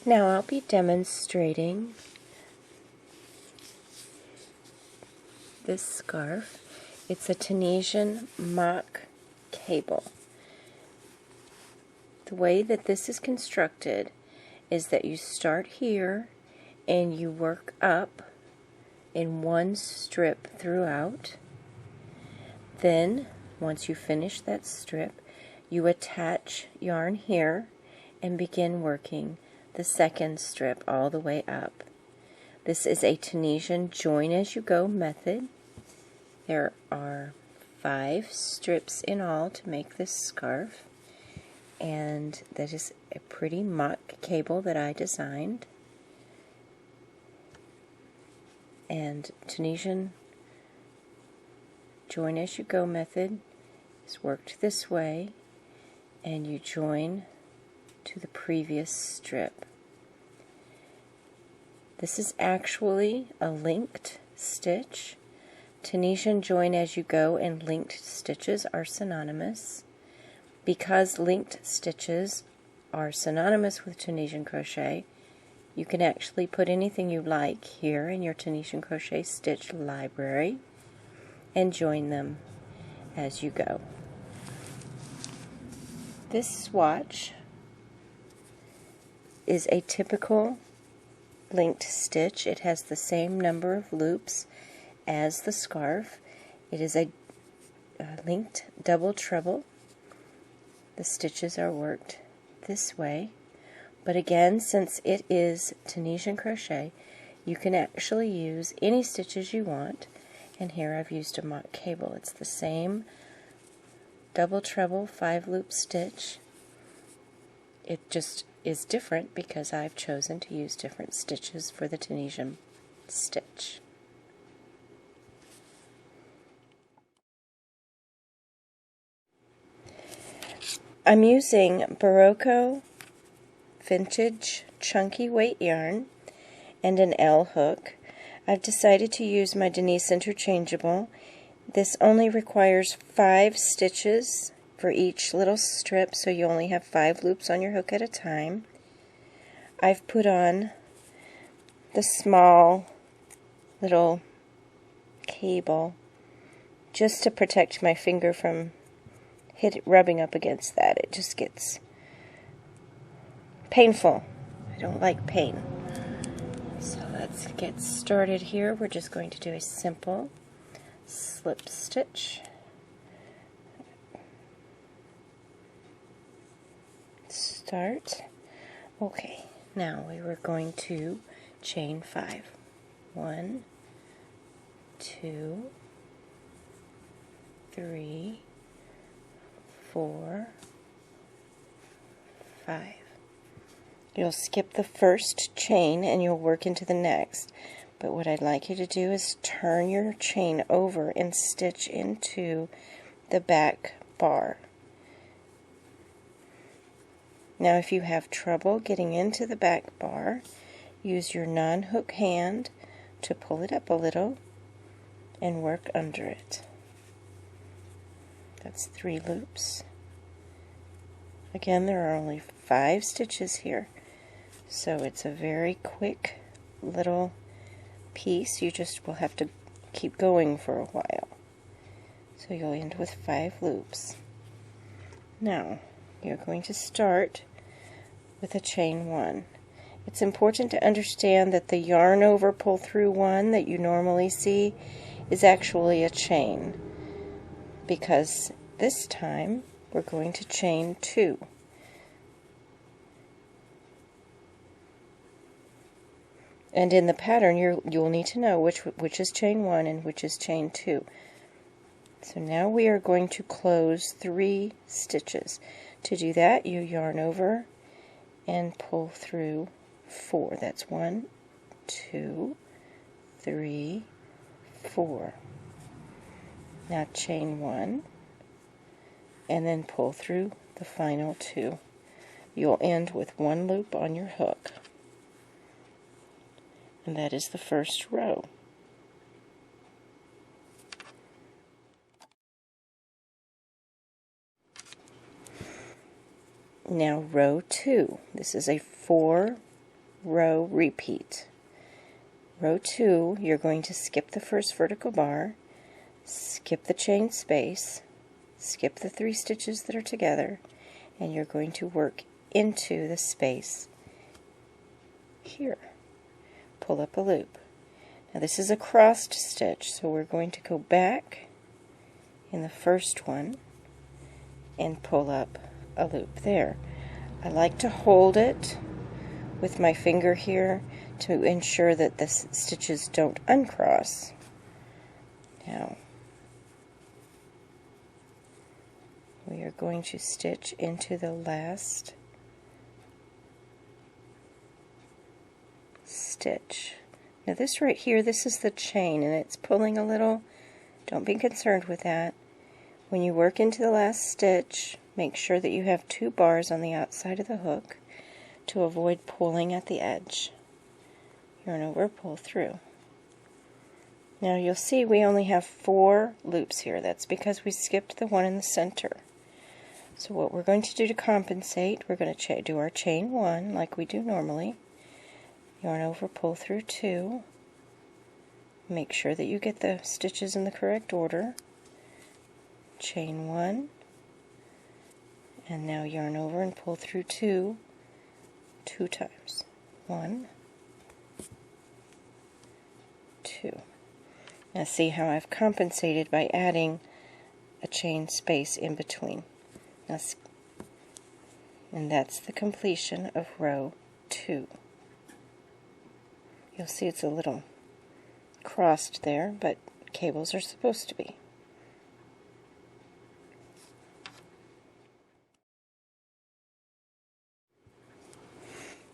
Now I'll be demonstrating this scarf. It's a Tunisian mock cable. The way that this is constructed is that you start here and you work up in one strip throughout. Then, once you finish that strip, you attach yarn here and begin working the second strip all the way up. This is a Tunisian join-as-you-go method. There are 5 strips in all to make this scarf, and that is a pretty mock cable that I designed. And Tunisian join-as-you-go method is worked this way, and you join to the previous strip. This is actually a linked stitch. Tunisian join-as-you-go and linked stitches are synonymous. Because linked stitches are synonymous with Tunisian crochet, you can actually put anything you like here in your Tunisian crochet stitch library and join them as you go. This swatch is a typical linked stitch. It has the same number of loops as the scarf. It is a linked double treble. The stitches are worked this way, but again, since it is Tunisian crochet, you can actually use any stitches you want, and here I've used a mock cable. It's the same double treble 5-loop stitch. It just is different because I've chosen to use different stitches for the Tunisian stitch. I'm using Barocco vintage chunky weight yarn and an L hook. I've decided to use my Denise interchangeable. This only requires 5 stitches for each little strip, so you only have 5 loops on your hook at a time. I've put on the small little cable just to protect my finger from rubbing up against that. It just gets painful. I don't like pain. So let's get started here. We're just going to do a simple slip stitch. Start. Okay, now we were going to chain 5. 1, 2, 3, 4, 5. You'll skip the first chain and you'll work into the next. But what I'd like you to do is turn your chain over and stitch into the back bar. Now if you have trouble getting into the back bar, use your non-hook hand to pull it up a little and work under it. That's 3 loops. Again, there are only 5 stitches here, so it's a very quick little piece. You just will have to keep going for a while. So you'll end with 5 loops. Now, you're going to start with a chain 1. It's important to understand that the yarn over pull through 1 that you normally see is actually a chain, because this time we're going to chain 2. And in the pattern you'll need to know which is chain 1 and which is chain 2. So now we are going to close 3 stitches. To do that, you yarn over and pull through 4. That's 1, 2, 3, 4. Now chain 1 and then pull through the final 2. You'll end with 1 loop on your hook. And that is the first row. Now row 2. This is a 4 row repeat. Row 2, you're going to skip the first vertical bar, skip the chain space, skip the 3 stitches that are together, and you're going to work into the space here. Pull up a loop. Now this is a crossed stitch, so we're going to go back in the first one and pull up a loop there. I like to hold it with my finger here to ensure that the stitches don't uncross. Now we are going to stitch into the last stitch. Now this right here, this is the chain and it's pulling a little. Don't be concerned with that. When you work into the last stitch, make sure that you have 2 bars on the outside of the hook to avoid pulling at the edge. Yarn over, pull through. Now you'll see we only have 4 loops here. That's because we skipped the one in the center. So what we're going to do to compensate, we're going to do our chain 1 like we do normally. Yarn over, pull through 2. Make sure that you get the stitches in the correct order. Chain 1, and now yarn over and pull through 2 times. 1, 2. Now see how I've compensated by adding a chain space in between. And that's the completion of row 2. You'll see it's a little crossed there, but cables are supposed to be.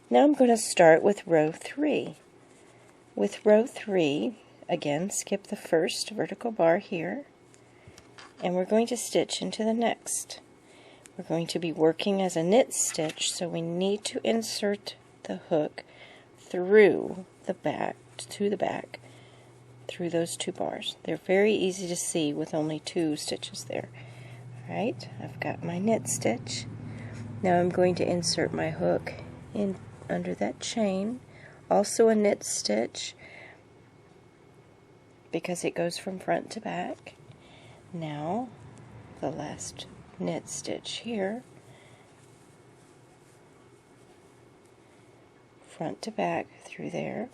Now I'm going to start with row 3. With row 3, again, skip the first vertical bar here, and we're going to stitch into the next. We're going to be working as a knit stitch, so we need to insert the hook through the back, to the back, through those 2 bars. They're very easy to see with only 2 stitches there. Alright, I've got my knit stitch. Now I'm going to insert my hook in under that chain, also a knit stitch because it goes from front to back. Now the last knit stitch here, front to back through there.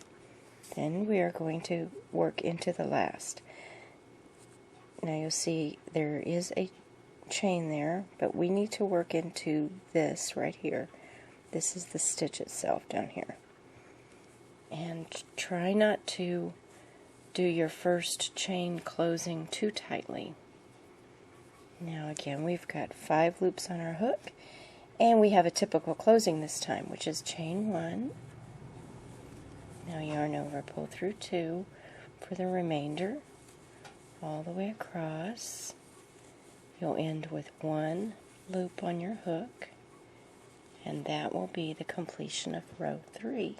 Then we are going to work into the last. Now you'll see there is a chain there, but we need to work into this right here. This is the stitch itself down here. And try not to do your first chain closing too tightly. Now again, we've got 5 loops on our hook, and we have a typical closing this time, which is chain 1. Now yarn over, pull through 2 for the remainder, all the way across. You'll end with 1 loop on your hook, and that will be the completion of row 3.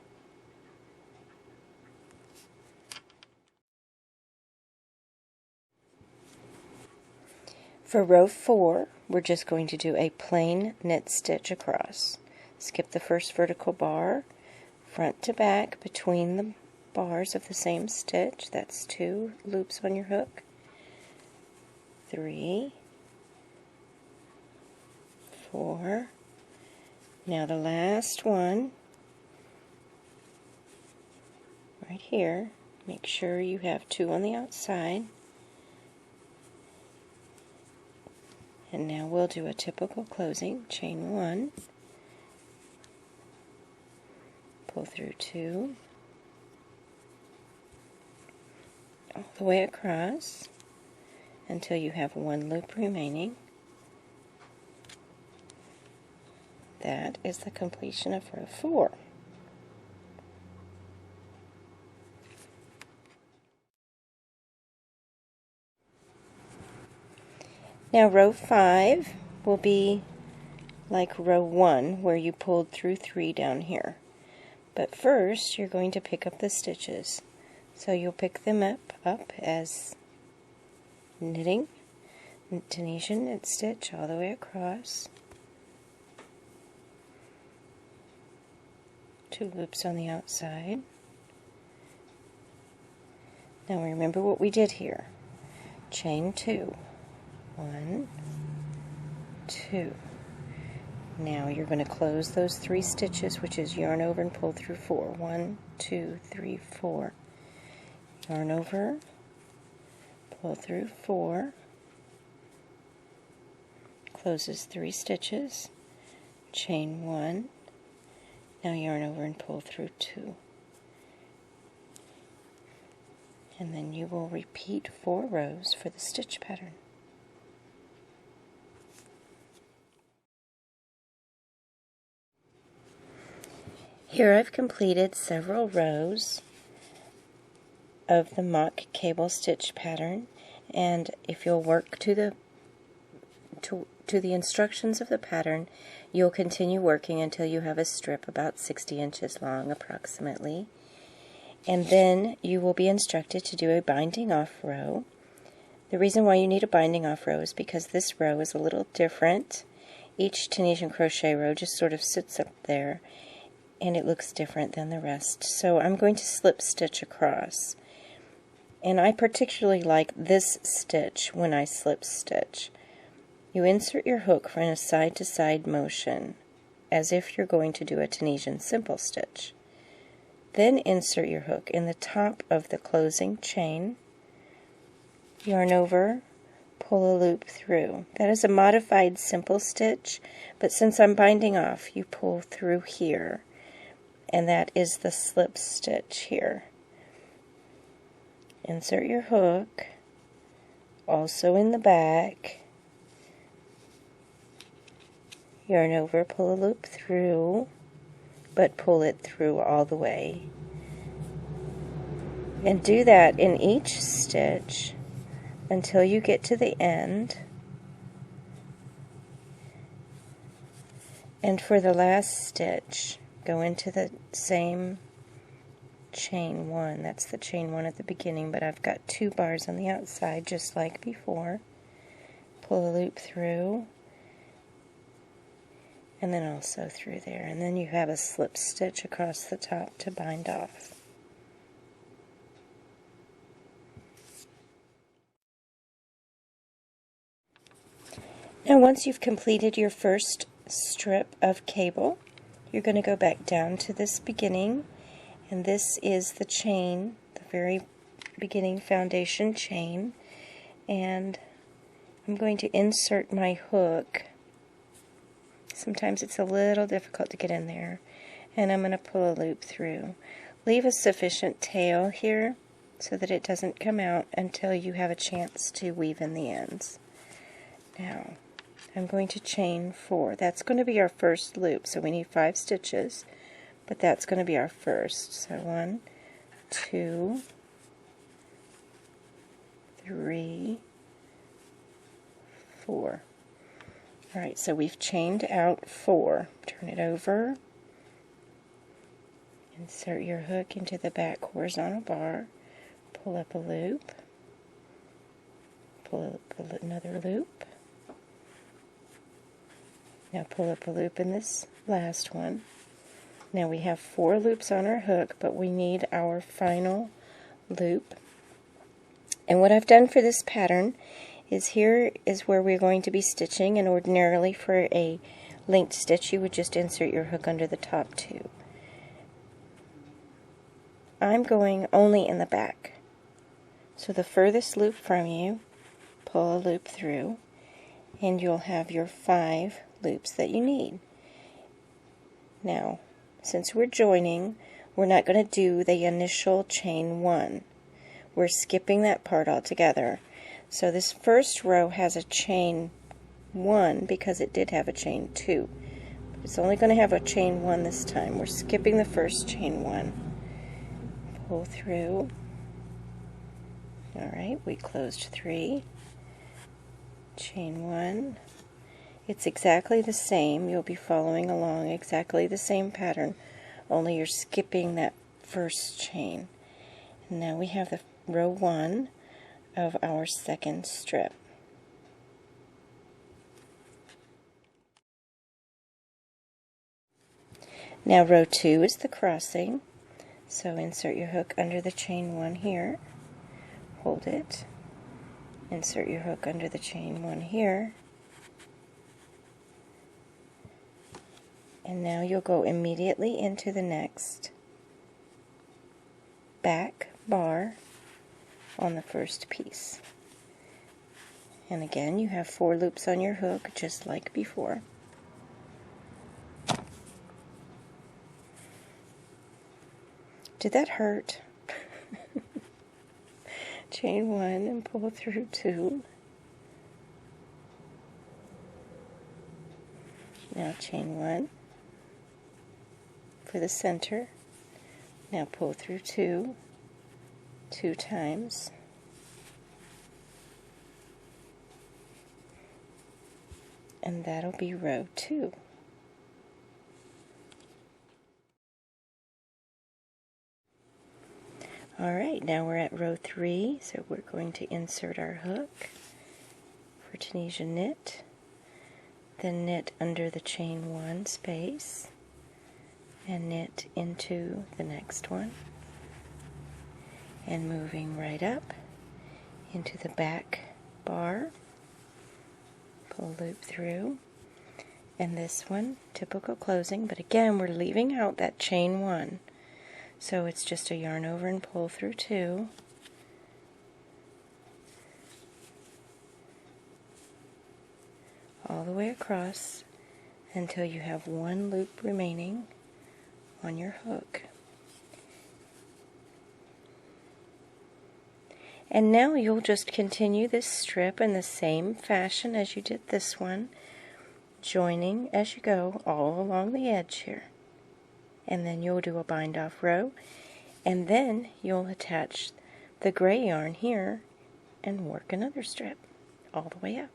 For row 4, we're just going to do a plain knit stitch across. Skip the first vertical bar, front to back between the bars of the same stitch. That's 2 loops on your hook. 3, 4. Now the last one, right here, make sure you have 2 on the outside. And now we'll do a typical closing, chain 1, pull through 2, all the way across until you have 1 loop remaining. That is the completion of row 4. Now row 5 will be like row 1 where you pulled through 3 down here. But first you're going to pick up the stitches. So you'll pick them up as knitting, Tunisian knit stitch all the way across 2 loops on the outside. Now remember what we did here. Chain 2. 1, 2. Now you're going to close those 3 stitches, which is yarn over and pull through 4. 1, 2, 3, 4. Yarn over, pull through 4, closes 3 stitches, chain 1, now yarn over and pull through 2. And then you will repeat 4 rows for the stitch pattern. Here I've completed several rows of the mock cable stitch pattern, and if you'll work to the instructions of the pattern, you'll continue working until you have a strip about 60 inches long approximately, and then you will be instructed to do a binding off row. The reason why you need a binding off row is because this row is a little different. Each Tunisian crochet row just sort of sits up there and it looks different than the rest. So I'm going to slip stitch across. And I particularly like this stitch when I slip stitch. You insert your hook for a side-to-side motion, as if you're going to do a Tunisian simple stitch. Then insert your hook in the top of the closing chain, yarn over, pull a loop through. That is a modified simple stitch, but since I'm binding off, you pull through here, and that is the slip stitch here. Insert your hook, also in the back, yarn over, pull a loop through, but pull it through all the way. And do that in each stitch until you get to the end. And for the last stitch, go into the same chain 1. That's the chain 1 at the beginning, but I've got 2 bars on the outside just like before. Pull a loop through, and then also through there, and then you have a slip stitch across the top to bind off. Now once you've completed your first strip of cable, you're going to go back down to this beginning, and this is the chain, the very beginning foundation chain, and I'm going to insert my hook. Sometimes it's a little difficult to get in there, and I'm going to pull a loop through. Leave a sufficient tail here so that it doesn't come out until you have a chance to weave in the ends. Now I'm going to chain 4. That's going to be our first loop, so we need 5 stitches, but that's going to be our first. So 1, 2, 3, 4. Alright, so we've chained out 4. Turn it over, insert your hook into the back horizontal bar, pull up a loop, pull up another loop. Now pull up a loop in this last one. Now we have 4 loops on our hook, but we need our final loop. And what I've done for this pattern is here is where we're going to be stitching, and ordinarily for a linked stitch you would just insert your hook under the top 2. I'm going only in the back. So the furthest loop from you, pull a loop through, and you'll have your 5 loops that you need. Now, since we're joining, we're not going to do the initial chain 1. We're skipping that part altogether. So this first row has a chain 1 because it did have a chain 2. It's only going to have a chain 1 this time. We're skipping the first chain 1. Pull through. Alright, we closed 3. Chain 1. It's exactly the same. You'll be following along exactly the same pattern, only you're skipping that first chain. And now we have the row 1 of our second strip. Now row 2 is the crossing, so insert your hook under the chain 1 here, hold it, insert your hook under the chain 1 here, and now you'll go immediately into the next back bar on the first piece. And again, you have 4 loops on your hook, just like before. Did that hurt? Chain 1 and pull through 2. Now chain 1 for the center. Now pull through 2 times. And that'll be row 2. Alright, now we're at row 3, so we're going to insert our hook for Tunisian knit, then knit under the chain 1 space, and knit into the next one, and moving right up into the back bar, pull a loop through, and this one, typical closing, but again we're leaving out that chain 1. So it's just a yarn over and pull through 2, all the way across until you have 1 loop remaining on your hook. And now you'll just continue this strip in the same fashion as you did this one, joining as you go all along the edge here. And then you'll do a bind off row, and then you'll attach the gray yarn here and work another strip all the way up.